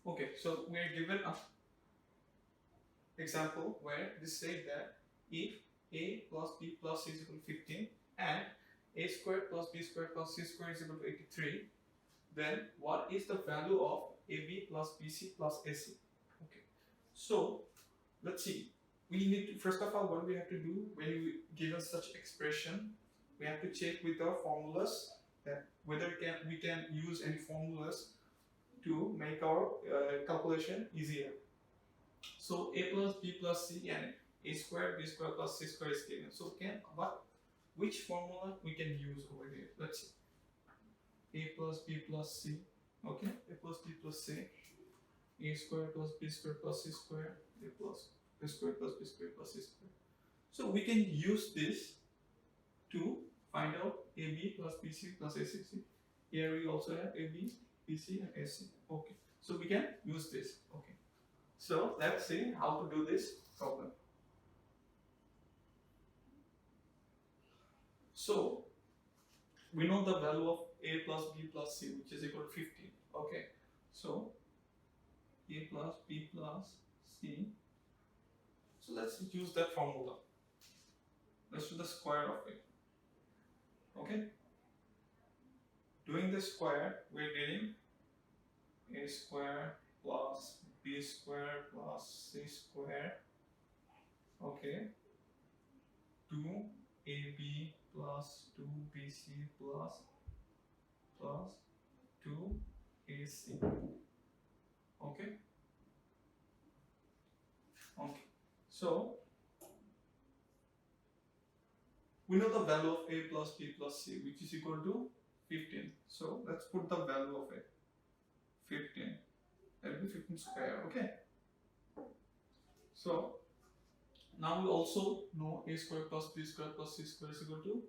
Okay, so we are given a example where this says that if a plus b plus c is equal to 15 and a squared plus b squared plus c squared is equal to 83, then what is the value of ab plus bc plus ac? Okay, so let's see. We need to, first of all, what we have to do when we given such expression, we have to check with our formulas that whether we can use any formulas to make our calculation easier. So a plus b plus c and a squared b squared plus c squared is given. So which formula we can use over here? Let's see. A plus b plus c. Okay, a plus b plus c. A squared plus b squared plus c squared. A plus b squared plus b squared plus c squared. So we can use this to find out ab plus bc plus ac. Here we also have ab, bc and ac. Okay, so we can use this. Okay, so let's see how to do this problem. So we know the value of a plus b plus c, which is equal to 15. Okay, so a plus b plus c. So let's use that formula. Let's do the square of it. Okay, doing the square, we're getting a square plus b square plus c square. Okay, 2ab plus 2bc plus 2ac. Okay. Okay. So we know the value of a plus b plus c, which is equal to 15. So let's put the value of it. 15. That will be 15 square. Okay. So now we also know a square plus b square plus c square is equal to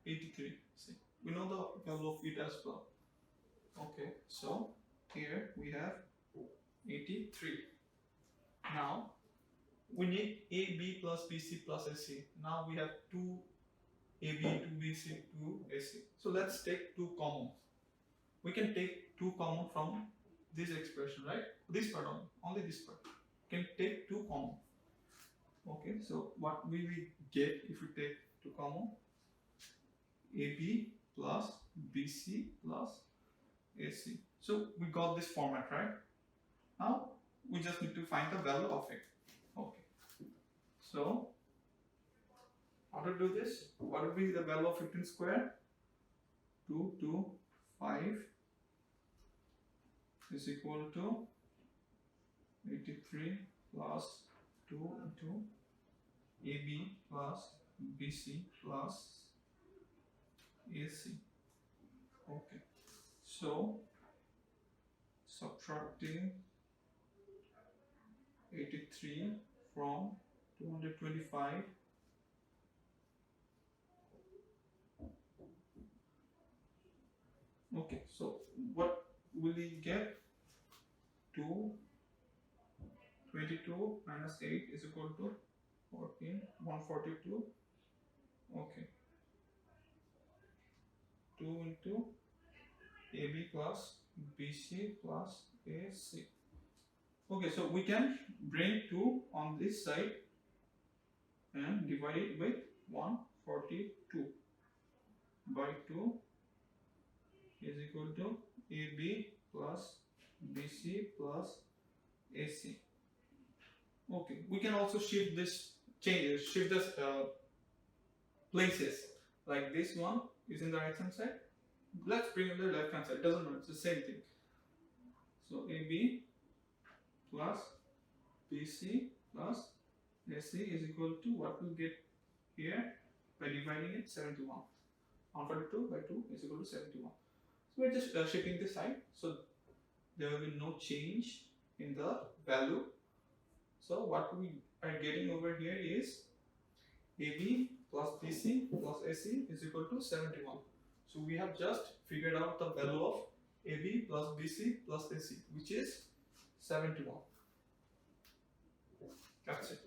83. See, we know the value of it as well. Okay, so here we have 83. Now we need ab plus bc plus ac. Now we have 2ab, 2bc, 2ac. So let's take 2 common. We can take 2 common from this expression, right? This part only this part. We can take 2 common. Okay, so what will we get if we take 2 common? AB plus BC plus AC. So we got this format, right? Now we just need to find the value of it. Okay. So how to do this? What will be the value of 15 square? 225 is equal to 83 plus 2 into AB plus BC plus AC. Okay, so subtracting 83 from 225, okay, so what will we get? 222 minus 8 is equal to 14, 142. Okay, 2 into AB plus BC plus AC. Okay, so we can bring 2 on this side and divide it with 142 by 2 is equal to AB plus BC plus AC. Okay, we can also shift this places. Like this one is in the right hand side. Let's bring it to the left hand side. It doesn't matter, it's the same thing. So AB plus BC plus AC is equal to what we'll get here by dividing it 71. 142 by 2 is equal to 71. So we're just shifting this side, so there will be no change in the value. So what we are getting over here is AB plus BC plus AC is equal to 71. So we have just figured out the value of AB plus BC plus AC, which is 71. That's it.